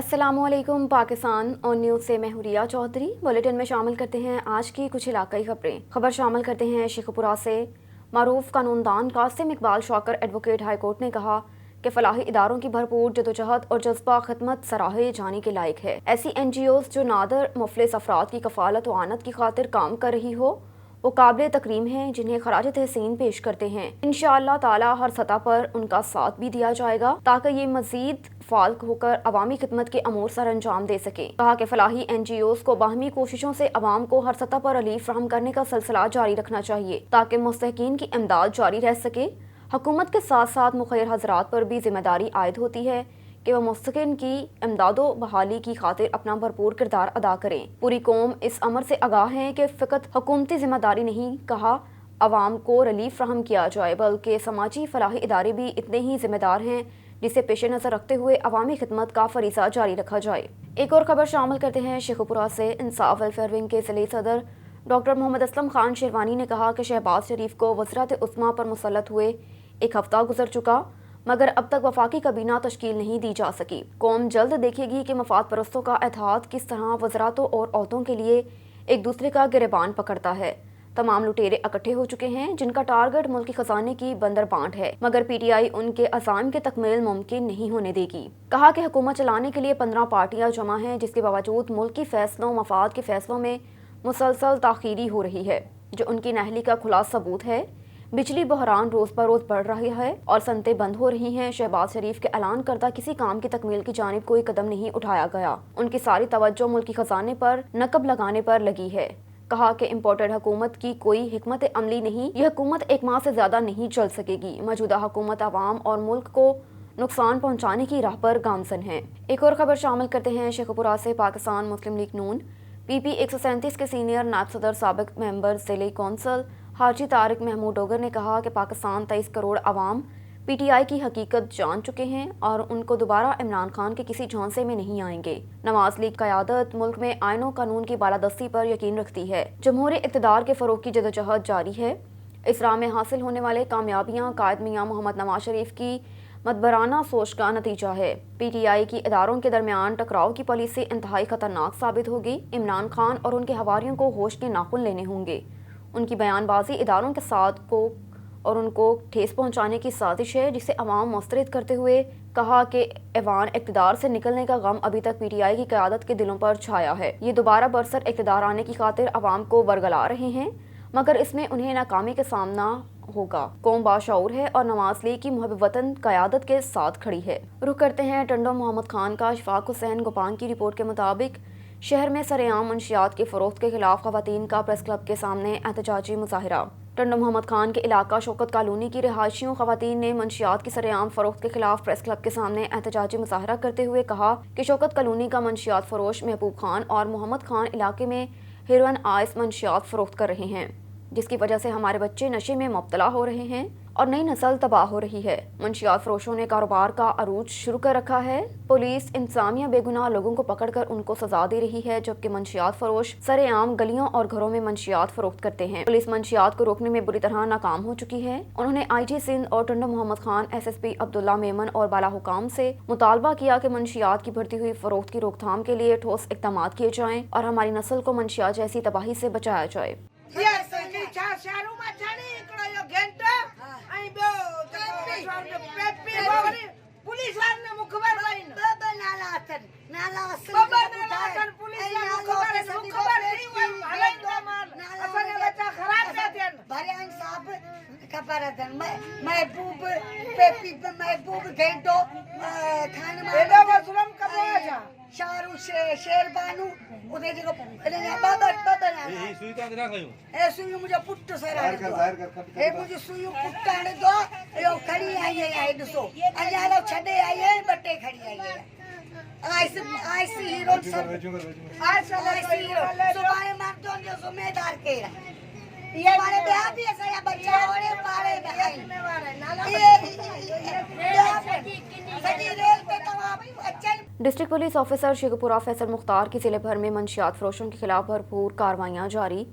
अस्सलामुअलैकुम। पाकिस्तान और न्यूज़ से मैं हुरिया चौधरी। बुलेटिन में शामिल करते हैं आज की कुछ इलाकाई खबरें। खबर शामिल करते हैं शेखपुरा से। मारूफ कानूनदान Qasim Iqbal Shaukar advocate high court ने कहा कि फलाही इदारों की भरपूर जदोजहद और जज्बा खिदमत सराहे जाने के लायक है। ऐसी NGOs जो नादर मुफलिस अफराद की कफालत व आनत की खातिर काम कर रही हो वो काबिल तकरीम हैं, जिन्हें खराज तहसीन पेश करते हैं। इंशाअल्लाह ताला हर सतह पर उनका साथ भी दिया जाएगा ताकि ये मजीद फाल होकर अवामी खिदमत के अमूर सर अंजाम दे सके। कहा कि फलाही NGOs को बाहमी कोशिशों से अवाम को हर सतह पर रिलीफ फराहम करने का सिलसिला जारी रखना चाहिए ताकि मुस्तहिकीन की इमदाद जारी रह सके। हुकूमत के साथ साथ मुखैर हजरात पर भी जिम्मेदारी आयद होती है कि वह मुस्तकिन की इमदादो बहाली की खातिर अपना भरपूर किरदार अदा करें। पूरी कौम इस अमर से आगाह है कि फ़कत हुकूमती जिम्मेदारी नहीं कहा अवाम को रिलीफ फराहम किया जाए, बल्कि समाजी फलाही इदारे भी इतने ही जिम्मेदार हैं जिसे पेश नज़र रखते हुए अवामी खिदमत का फरीसा जारी रखा जाए। एक और खबर शामिल करते हैं शेखपुरा से। इंसाफ वेलफेयर विंग के ज़िले सदर डॉक्टर मोहम्मद असलम खान शेरवानी ने कहा कि शहबाज शरीफ को वज़रात उस्मा पर मुसल्लत हुए एक हफ्ता गुजर चुका मगर अब तक वफाकी कबीना तश्कील नहीं दी जा सकी। कौम जल्द देखेगी कि मफाद परस्तों का इत्तेहाद किस तरह वज़रातों और औहदों के लिए एक दूसरे का गिरबान पकड़ता है। तमाम लुटेरे इकट्ठे हो चुके हैं जिनका टारगेट मुल्क के खजाने की बंदर बांट है, मगर PTI उनके अज़ाम के तकमील मुमकिन नहीं होने देगी। कहा कि हुकूमत चलाने के लिए 15 पार्टियां जमा हैं, जिसके बावजूद मुल्क की फैसलों मफाद के फैसलों में मुसलसल ताख़ीरी हो रही है, जो उनकी नाअहली का खुला सबूत है। बिजली बहरान रोज़ ब रोज़ बढ़ रही है और सनतें बंद हो रही हैं। शहबाज शरीफ के ऐलान करदा किसी काम की तकमील की जानिब कोई कदम नहीं उठाया गया। उनकी सारी तवज्जो मुल्की खजाने पर नकब लगाने पर लगी है। कहा कि इम्पोर्टेड हुकूमत की कोई हिकमत अमली नहीं, यह हुकूमत एक माह से ज़्यादा नहीं चल सकेगी। मौजूदा हुकूमत आवाम और मुल्क को नुकसान पहुँचाने की राह पर गामजन है। एक और खबर शामिल करते हैं शेखपुरा से। पाकिस्तान मुस्लिम लीग नून PP 137 के सीनियर नायब सदर साबिक मेंबर ज़िले कौंसल हाजी तारिक महमूद डोगर ने कहा कि पाकिस्तान 23 करोड़ अवाम PTI की हकीकत जान चुके हैं और उनको दोबारा इमरान खान के किसी झांसे में नहीं आएंगे। नवाज लीग क़यादत मुल्क में आईन व कानून की बालादस्ती पर यकीन रखती है। जमहूरी इक़्तिदार के फ़रोग़ की जदोजहद जारी है। इस राह में हासिल होने वाले कामयाबियाँ कायद मियाँ मोहम्मद नवाज शरीफ की मदबराना सोच का नतीजा है। PTI की इदारों के दरमियान टकराव की पॉलिसी इंतहाई खतरनाक साबित होगी। इमरान खान और उनके हवारियों को होश के नाखून लेने होंगे। उनकी बयानबाजी इदारों के साथ को और उनको ठेस पहुंचाने की साजिश है, जिसे अवाम मुस्तरद करते हुए कहा कि ऐवान इक़्तिदार से निकलने का गम अभी तक PTI की क़यादत के दिलों पर छाया है। ये दोबारा बरसर इक़्तिदार आने की खातिर अवाम को बरगला रहे हैं, मगर इसमें उन्हें नाकामी का सामना होगा। कौम बाशऊर है और नवाज लीग की मुहब्ब वतन क़यादत के साथ खड़ी है। रुख करते हैं टंडो मोहम्मद खान का। इशफाक हुसैन गोपान की रिपोर्ट के मुताबिक शहर में सरेआम मंशियात के फ़रोख्त के खिलाफ ख़वातीन का प्रेस क्लब के सामने एहतजाजी मुज़ाहिरा। टंडो मोहम्मद खान के इलाका शौकत कॉलोनी की रिहायशियों ख़वातीन ने मंशियात की सरेआम फ़रोख्त के खिलाफ प्रेस क्लब के सामने एहतजाजी मुज़ाहिरा करते हुए कहा कि शौकत कॉलोनी का मंशियात फ़रोश महबूब खान और मोहम्मद खान इलाके में हेरोइन आइस मंशियात फ़रोख्त कर रहे हैं, जिसकी वजह से हमारे बच्चे नशे में मुब्तला हो रहे हैं और नई नस्ल तबाह हो रही है। मंशियात फरोशों ने कारोबार का अरूज शुरू कर रखा है। पुलिस इंतजामिया बेगुनाह लोगों को पकड़कर उनको सजा दे रही है, जबकि मंशियात फरोश सरेआम गलियों और घरों में मंशियात फरोख्त करते हैं। पुलिस मंशियात को रोकने में बुरी तरह नाकाम हो चुकी है। उन्होंने IG सिंध और टंडो मोहम्मद खान, SSP अब्दुल्ला मेमन और बाला हुकाम से मुतालबा किया कि मंशियात की बढ़ती हुई फरोख्त की रोकथाम के लिए ठोस इक़दाम किए जाएं और हमारी नस्ल को मंशियात जैसी तबाही से बचाया जाए। महबूब पेपी महबूब घंटो शारू शेरबानू उदे जो बाबा बाबा ए सुई तो ना खयो ए सुई मुझे पुट्ट सरा ए मुझे सुई पुट्टाने दो यो खड़ी आई है दसो अजालो छडे आई है बट्टे खड़ी आई है आइस हीरो सब आइस हीरो सुबाए मार दो जो जिम्मेदार केरा ये हमारे बिहार भी ऐसा या बच्चा होने पारे district police officer Sheikhpura Faisal Mukhtar की जिले भर में मंशियात फरोशों के खिलाफ भरपूर कार्रवाइयाँ जारी।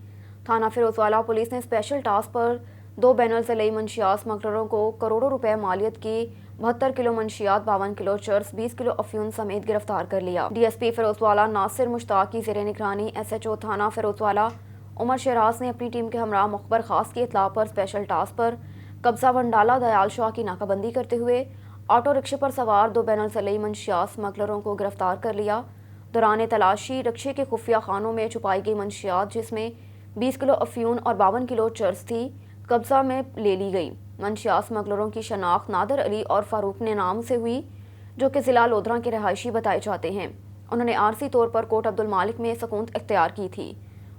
थाना फिरोजवाला पुलिस ने स्पेशल टास्क पर 2 बैनुल ज़िलई मंशियात स्मगलरों को करोड़ों रुपए मालियत की 72 किलो मंशियात, 52 किलो चर्स, 20 किलो अफ्यून समेत गिरफ्तार कर लिया। DSP फिरोजवाला नासिर मुश्ताक की ज़ेरे निगरानी SHO थाना फिरोजवाला उमर शहराज ने अपनी टीम के हमरा मुखबर खास की इतला पर स्पेशल टास्क पर कब्जा वंडाला दयाल शाह की नाकाबंदी करते हुए ऑटो रिक्शे पर सवार 2 बैनुल-ज़िलई मंशियात स्मगलरों को गिरफ्तार कर लिया। दौरान तलाशी रिक्शे के खुफिया खानों में छुपाई गई मंशियात, जिसमें 20 किलो अफ्यून और 52 किलो चर्स थी, कब्जा में ले ली गई। मंशियात स्मगलरों की शनाख्त नादर अली और फारूक ने नाम से हुई, जो कि ज़िला लोधरा के रहायशी बताए जाते हैं। उन्होंने आरसी तौर पर कोट अब्दुल मालिक में सकूनत इख्तियार की थी।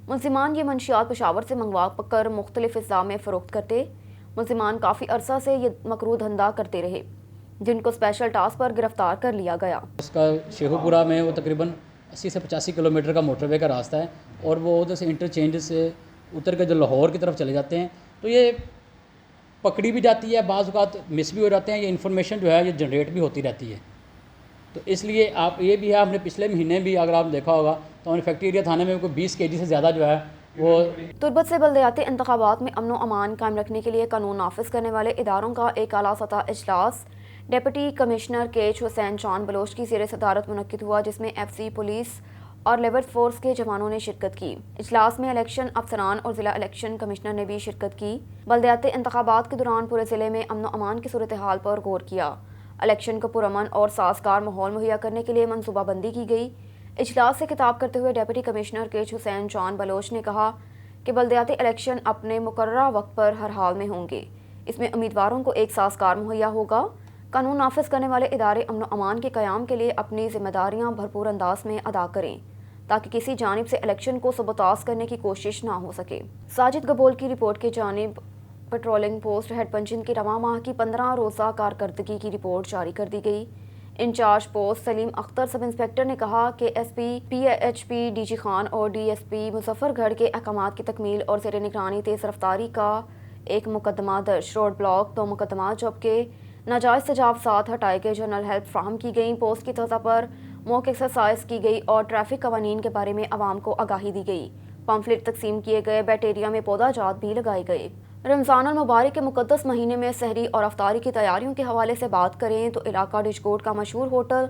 मुल्जिमान ये मंशियात पेशावर से मंगवा कर मुख्तलिफ अज़्ज़ा में फ़रोख्त करते। मुल्जिमान काफ़ी अरसा से ये मकरू धंधा करते रहे, जिनको स्पेशल टास्क पर गिरफ्तार कर लिया गया। उसका शेखुपुरा में वो तकरीबन 80 से 85 किलोमीटर का मोटरवे का रास्ता है और वो उधर से इंटरचेंज से उतर के जो लाहौर की तरफ चले जाते हैं, तो ये पकड़ी भी जाती है, बाज़ औक़ात मिस भी हो जाते हैं। ये इन्फॉर्मेशन जो है ये जनरेट भी होती रहती है, तो इसलिए आप ये भी है, आपने पिछले महीने भी अगर आपने देखा होगा तो हमने फैक्ट्री एरिया थाने में कोई 20 kg से ज़्यादा जो है वो तुर्बत से बल्दियाती इंतखाबात में अमन व अमान कायम रखने के लिए कानून नाफिज करने वाले इदारों का एक आला सतह इजलास डिप्टी कमिश्नर KH हुसैन चांद बलोच की ज़ेर सदारत मुनक्किद हुआ, जिसमें FC पुलिस और लेबर फोर्स के जवानों ने शिरकत की। इजलास में इलेक्शन अफसरान और ज़िला इलेक्शन कमिश्नर ने भी शिरकत की। बल्दियाती इंतखाबात के दौरान पूरे ज़िले में अमन व अमान की सूरत हाल पर गौर किया। इलेक्शन को पुरअमन और साजगार माहौल मुहैया करने के लिए मनसूबाबंदी की गई। इजलास से खिताब करते हुए डिप्टी कमिश्नर KH हुसैन चांद बलोच ने कहा कि बल्दियाती इलेक्शन अपने मुकर्ररा वक्त पर हर हाल में होंगे। इसमें उम्मीदवारों को एक साजगार मुहैया होगा। कानून नाफिज करने वाले इदारे अमन व अमान के क़याम के लिए अपनी जिम्मेदारियां भरपूर अंदाज में अदा करें, ताकि किसी जानिब से इलेक्शन को सबताज करने की कोशिश ना हो सके। साजिद गबोल की रिपोर्ट की जानिब पेट्रोलिंग पोस्ट हेड पंचिंग की रवा माह की 15 रोज़ा कारकर्दगी की रिपोर्ट जारी कर दी गई। In charge post Salim Akhtar sub inspector ने कहा कि SP PHP DG खान और DSP मुजफ्फरगढ़ के अहकामात की तकमील और ज़ेर निगरानी तेज़ रफ्तारी का एक मुकदमा दर्ज, रोड ब्लॉक 2 मुकदमा, जबकि नाजायज़ तजावज़ात हटाए गए, जनरल हेल्प फ्राहम की गई, पोस्ट की तौर पर मॉक एक्सरसाइज की गई और ट्रैफिक कवानीन के बारे में आवाम को आगाही दी गई। पम्फलेट तकसीम किए गए, बैटेरिया में पौधा जात भी लगाए गए। रमज़ान मुबारक के मुक़द्दस महीने में सहरी और अफ्तारी की तैयारियों के हवाले से बात करें तो इलाका डिशकोट का मशहूर होटल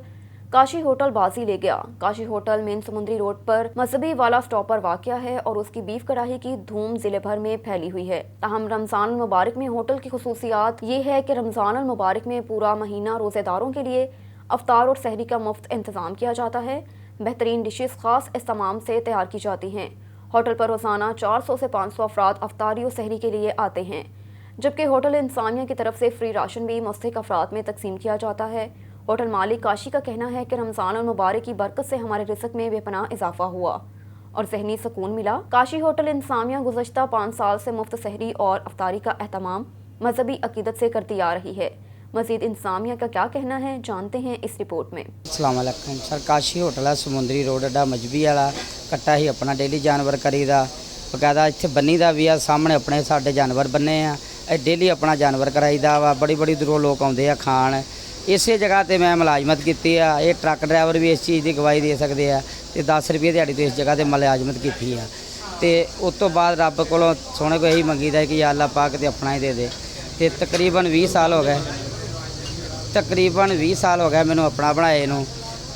काशी होटल बाजी ले गया। काशी होटल मेन समुंदरी रोड पर मजहबी वाला स्टॉप पर वाक़या है और उसकी बीफ कढ़ाई की धूम ज़िले भर में फैली हुई है। ताहम रमज़ान मुबारक में होटल की खुसूसियात ये है कि रमज़ान मुबारक में पूरा महीना रोज़ेदारों के लिए अफ्तार और सहरी का मुफ्त इंतज़ाम किया जाता है। बेहतरीन डिशेस ख़ास इस्तेमाल से तैयार की जाती हैं। होटल पर रोज़ाना 400 से 500 अफराद अफ्तारी और सहरी के लिए आते हैं, जबकि होटल इंसानिया की तरफ से फ्री राशन भी मुस्तहिक अफराद में तकसीम किया जाता है। होटल मालिक काशी का कहना है कि रमज़ान मुबारक की बरकत से हमारे रिज़्क़ में बेपनाह इजाफा हुआ और ज़हनी सुकून मिला। काशी होटल इंसानिया गुज़श्ता 5 साल से मुफ्त सहरी और अफ्तारी का एहतमाम मजहबी अकीदत से करती आ रही है। मज़ीद इंसामिया का क्या कहना है, जानते हैं इस रिपोर्ट में। अस्सलाम वालेकुम सर, काशी होटल है समुंदरी रोड अड्डा मजहबी वाला कट्टा ही अपना डेली जानवर करीदा, बकायदा इत्थे बन्नी दा भी आ, सामने अपने साडे जानवर बन्ने आ, डेली अपना जानवर कराईदा वा। बड़ी दूरों लोग आउंदे आ खाण। इसे जगह ते मैं मुलाजमत की है। ये ट्रक ड्राइवर भी इस चीज़ की गवाही दे सकते हैं ते 10 रुपये दिहाड़ी तो इस जगह ते मुलाजमत की है। तो उस तो बाद रब को सोने को यही मंगीदा कि या अल्लाह पाक ते अपना ही दे दे। ते तकरीबन 20 साल हो गए, तकरीबन 20 साल हो गए मैनू अपना बनाए नूं।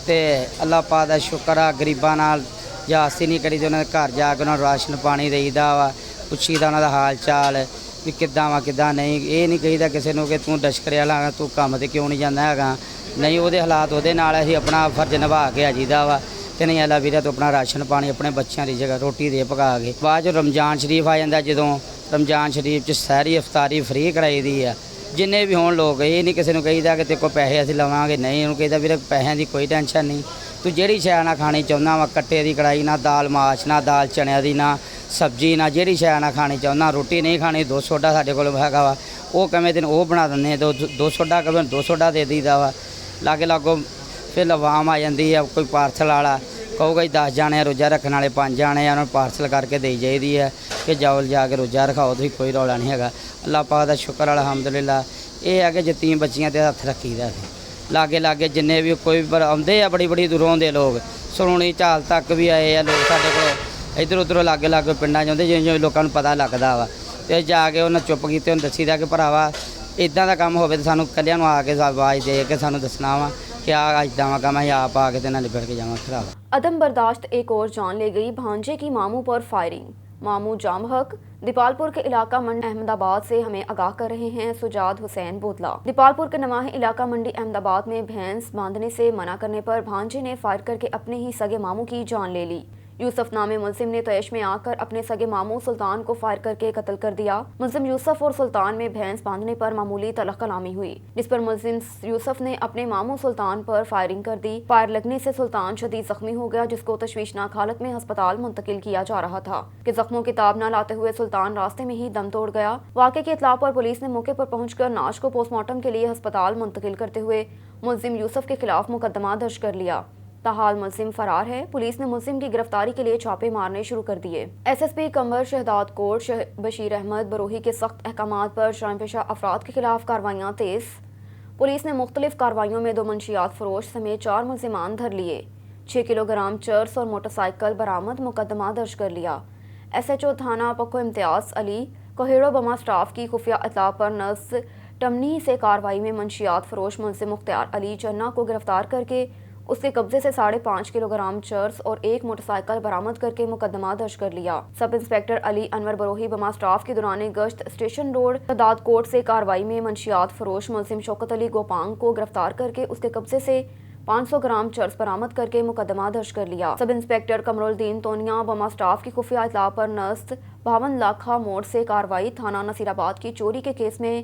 ते अल्लाह पाक दा शुक्र आ, गरीबां नाल जास्ती नहीं करी, उन्होंने घर जाके उन्होंने राशन पानी देईदा वा, पुछीदा उन्होंने हाल चाल भी किद्दां वा किद्दां नहीं। ये नहीं कहीदा किसी नूं कि तू डशकरे वाला तू काम ते क्यों नहीं जांदा हैगा, नहीं वो हालात वो नाल असीं अपना फर्ज निभा के आजीदा वा। ते नहीं अल्लाह वीरे तो अपना राशन पानी अपने बच्चों की जगह रोटी दे पका के। बाद रमजान शरीफ आ जाता, जदों रमजान शरीफ च सहरी अफ्तारी फ्री कराई दी है। जिन्ने भी होण लोग, ये नहीं किसी को कहीदा कि तेरे को पैसे असीं लवांगे, नहीं उन्होंने कहीदा वीरे पैसों की कोई टेंशन नहीं, तू जिहड़ी शै ना खानी चाहुंदा वा, कट्टे की कढ़ाई ना दाल माश ना दाल चनिया की ना सब्जी ना जिहड़ी शै ना खानी चाहुंदा, रोटी नहीं खानी 2 सोडा साडे कोल हैगा वा, वो कमें दिन वो बना दिंदे, 2 सोडा कमें 2 सोडा दे दीदा वा। लागे लागो फिर लवाम आ जाती है, कोई पार्सल वाला कहूगा 10 जाने रोज़ा रखने वाले 5 जाने उन्होंने पार्सल करके दे जाइदी है कि जाओ जाके रोज़ा रखाओ, तो कोई रौला नहीं है। अल्लाह पाक दा शुक्र अलहमदुलिल्लाह। ये है कि यतीम बच्चियां ते हत्थ रखी दा लागे लागे जिन्ने भी कोई आउंदे आ, बड़ी दूरों आउंदे लोग, सलूनी झाल तक भी आए आ लोग साडे कोल, इधर उधरों लागे लागे पिंडां च आउंदे, जिवें लोकां नूं पता लगदा वा। ते जाके उन्हें चुप कीते उन्हें दसीदा कि भरावा ਇਦਾਂ ਦਾ ਕੰਮ ਹੋਵੇ ਤਾਂ ਸਾਨੂੰ ਕੱਲਿਆਂ ਨੂੰ ਆ ਕੇ ਆਵਾਜ਼ ਦੇ ਕੇ ਸਾਨੂੰ ਦੱਸਣਾ ਵਾ ਕਿ ਆ ਇਦਾਂ ਵਾ ਕੰਮ, ਅਸੀਂ ਆਪ ਆ ਕੇ ਤੇ ਨਾਲ ਨਿਬੜ ਕੇ ਜਾਵਾਂ ਖਰਾਬ। अदम बर्दाश्त एक और जान ले गई, भांजे की मामू पर फायरिंग। मामू जाम हक दीपालपुर के इलाका मंडी अहमदाबाद से हमें आगाह कर रहे हैं सुजाद हुसैन बोतला। दीपालपुर के नवाही इलाका मंडी अहमदाबाद में भैंस बांधने से मना करने पर भांजे ने फायर करके अपने ही सगे मामू की जान ले ली। यूसुफ नामे मुलजिम ने तैश में आकर अपने सगे मामू सुल्तान को फायर करके कत्ल कर दिया। मुलजिम यूसुफ और सुल्तान में भैंस बांधने पर मामूली तलख कलामी हुई, जिस पर मुलजिम यूसुफ ने अपने मामू सुल्तान पर फायरिंग कर दी। फायर लगने से सुल्तान शदीद जख्मी हो गया, जिसको तशवीशनाक हालत में अस्पताल मुंतकिल किया जा रहा था कि जख्मों की ताब न लाते हुए सुल्तान रास्ते में ही दम तोड़ गया। वाक़े की इत्तला पर पुलिस ने मौके पर पहुंचकर नाश को पोस्टमार्टम के लिए अस्पताल मुंतकिल करते हुए मुलजिम यूसुफ के खिलाफ मुकदमा दर्ज कर लिया। ताहाल मुलजिम फरार है। पुलिस ने मुलजिम की गिरफ्तारी के लिए छापे मारने शुरू कर दिए। SSP कंबर शहदाद कोट बशीर अहमद बरोही के सख्त अहकामात पर शराब पेशा अफराद के खिलाफ कार्रवाइयाँ तेज। पुलिस ने मुख्तलिफ कार्रवाइयों में 2 मंशियात फरोश समेत 4 मुलजिमान धर लिए। 6 किलोग्राम चर्स और मोटरसाइकिल बरामद, मुकदमा दर्ज कर लिया। SHO थाना पक्को इम्तियाज अली कोहेड़ो बमा स्टाफ की खुफिया इत्तला पर नस टमनी से कार्रवाई में मंशियात फरोश मुलजिम मुख्तार अली चन्ना को गिरफ्तार करके उसके कब्जे से 5.5 किलोग्राम चर्स और 1 मोटरसाइकिल बरामद करके मुकदमा दर्ज कर लिया। सब इंस्पेक्टर अली अनवर बरोही बमा स्टाफ की दौरान गश्त स्टेशन रोड शहदाद कोट से कार्रवाई में मंशियात फरोश मुलजिम शौकत अली गोपांग को गिरफ्तार करके उसके कब्जे से 500 ग्राम चर्स बरामद करके मुकदमा दर्ज कर लिया। सब इंस्पेक्टर कमरुद्दीन तोनिया बमा स्टाफ की खुफिया इत्तला पर नस्त 52 लाखा मोड़ से कार्रवाई थाना नसीराबाद की चोरी के केस में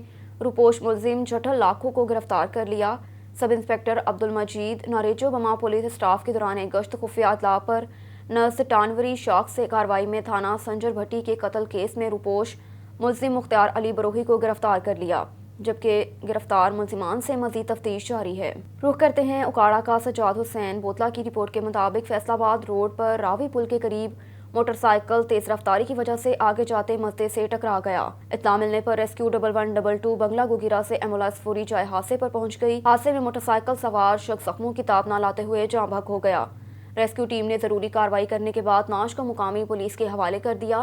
रुपोश मुलजिम जठल लाखों को गिरफ्तार कर लिया। सब इंस्पेक्टर अब्दुल मजीद नारेजो बमा पुलिस स्टाफ के दौरान गश्त खुफिया इत्तला पर नर्स टानवरी शख्स से कार्रवाई में थाना संजर भट्टी के कत्ल केस में रुपोश मुलजिम मुख्तार अली बरोही को गिरफ्तार कर लिया, जबकि गिरफ्तार मुलजिमान से मजीद तफ्तीश जारी है। रुख करते हैं उकाड़ा का। सजाद हुसैन बोतला की रिपोर्ट के मुताबिक फैसलाबाद रोड पर रावी पुल के करीब मोटरसाइकिल तेज रफ्तारी की वजह से आगे जाते मस्ते से टकरा गया। इत्तला मिलने पर रेस्क्यू 1112 बंगला गुगिरा से एम्बुलेंस फौरी जाए हादसे पर पहुंच गई। हादसे में मोटरसाइकिल सवार शख्स जख्मों की ताब न लाते हुए जाँ बहक हो गया। रेस्क्यू टीम ने जरूरी कार्रवाई करने के बाद नाश को मुकामी पुलिस के हवाले कर दिया।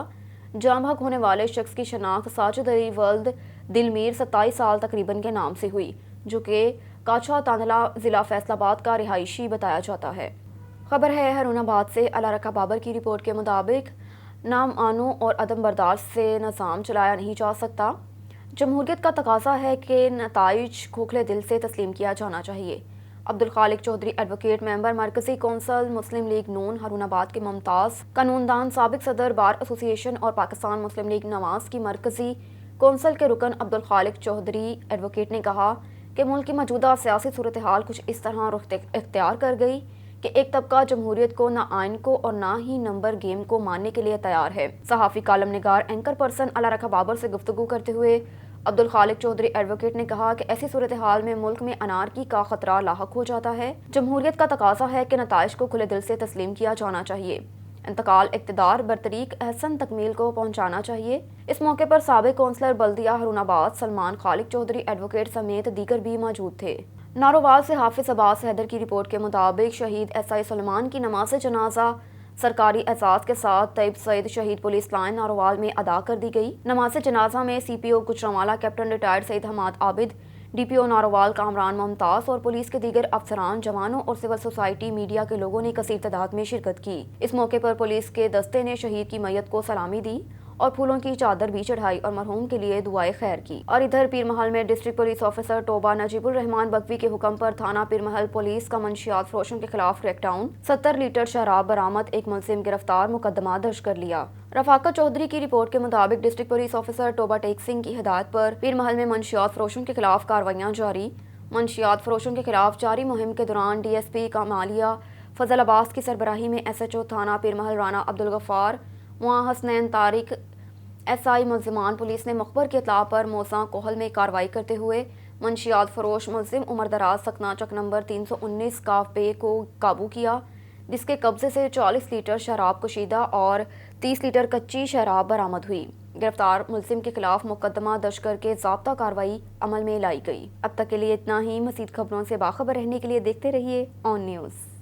जाँ बहक होने वाले शख्स की शनाख्त साजिद अली वल्द दिलमीर 27 साल तकरीबन के नाम से हुई, जो कि काछा तांदला जिला फैसलाबाद का रिहायशी बताया जाता है। खबर है हरुणाबाद से। अला रखा बाबर की रिपोर्ट के मुताबिक नाम आनो और अदम बर्दाश्त से निज़ाम चलाया नहीं जा सकता। जमहूरियत का तकाजा है कि नताइज खोखले दिल से तस्लीम किया जाना चाहिए। अब्दुल खालिक चौधरी एडवोकेट मेंबर मरकजी कौंसल मुस्लिम लीग नून हरुणाबाद के मुमताज़ कानूनदान साबिक सदर बार एसोसिएशन और पाकिस्तान मुस्लिम लीग नवाज की मरकजी कौंसल के रुकन अब्दुल खालिक चौधरी एडवोकेट ने कहा कि मुल्क की मौजूदा सियासी सूरत हाल कुछ इस तरह रुख इख्तियार कर गई कि एक तबका जमहूरियत को ना आइन को और ना ही नंबर गेम को मानने के लिए तैयार है। सहाफ़ी कालम निगार एंकर पर्सन अला रखा बाबर से गुफ्तगू करते हुए अब्दुल खालिक चौधरी एडवोकेट ने कहा कि ऐसी सूरत हाल में मुल्क में अनारकी का खतरा लाहक हो जाता है। जमहूरियत का तकाजा है कि नताइज को खुले दिल से तस्लीम किया जाना चाहिए। इंतकाल इक़्तिदार बरतरीक अहसन तकमील को पहुँचाना चाहिए। इस मौके पर साबिक कौंसलर बल्दिया हरुणाबाद सलमान खालिक चौधरी एडवोकेट समेत दीगर भी मौजूद थे। नारोवाल से हाफिज अब्बास हैदर की रिपोर्ट के मुताबिक शहीद SI सलमान की नमाज जनाजा सरकारी एजाज़ के साथ तैयब सईद शहीद पुलिस लाइन नारोवाल में अदा कर दी गई। नमाज जनाजा में CPO Gujranwala captain retired Saeed Hamad Abid, DPO Narowal Kamran Mumtaz और पुलिस के दीगर अफसरान, जवानों और सिविल सोसाइटी मीडिया के लोगों ने कसीर तादाद में शिरकत की। इस मौके पर पुलिस के दस्ते ने शहीद की मैयत को सलामी दी और फूलों की चादर भी चढ़ाई और मरहूम के लिए दुआए खैर की। और इधर पीरमहल में district police officer Toba Najibul Rehman Baqvi के हुक्म पर थाना पीरमहल पुलिस का मंशियात फरोशों के खिलाफ क्रैकडाउन, 70 लीटर शराब बरामद, एक मुलजिम गिरफ्तार, मुकदमा दर्ज कर लिया। रफाकत चौधरी की रिपोर्ट के मुताबिक district police officer Toba Tek Singh की हिदायत पर पीरमहल में मंशियात फरोशों के खिलाफ कार्रवाइयाँ जारी। मंशियात फरोशों के खिलाफ जारी मुहिम के दौरान DSP कामालिया फजल अब्बास की सरबराही में SHO थाना पीरमहल राना अब्दुल गफ्फार, मुआ हसनैन तारिक, SI मुलजिमान पुलिस ने मकबर के इत्तला पर मौसा कोहल में कार्रवाई करते हुए मंशियात फरोश मुलजिम उमर दराज सकनाचक नंबर 319 काफ पे को काबू किया, जिसके कब्जे से 40 लीटर शराब कशीदा और 30 लीटर कच्ची शराब बरामद हुई। गिरफ्तार मुलजिम के खिलाफ मुकदमा दर्ज करके ज़ाब्ता कार्रवाई अमल में लाई गई। अब तक के लिए इतना ही। मज़ीद खबरों से बाखबर रहने के लिए देखते रहिए ऑन न्यूज़।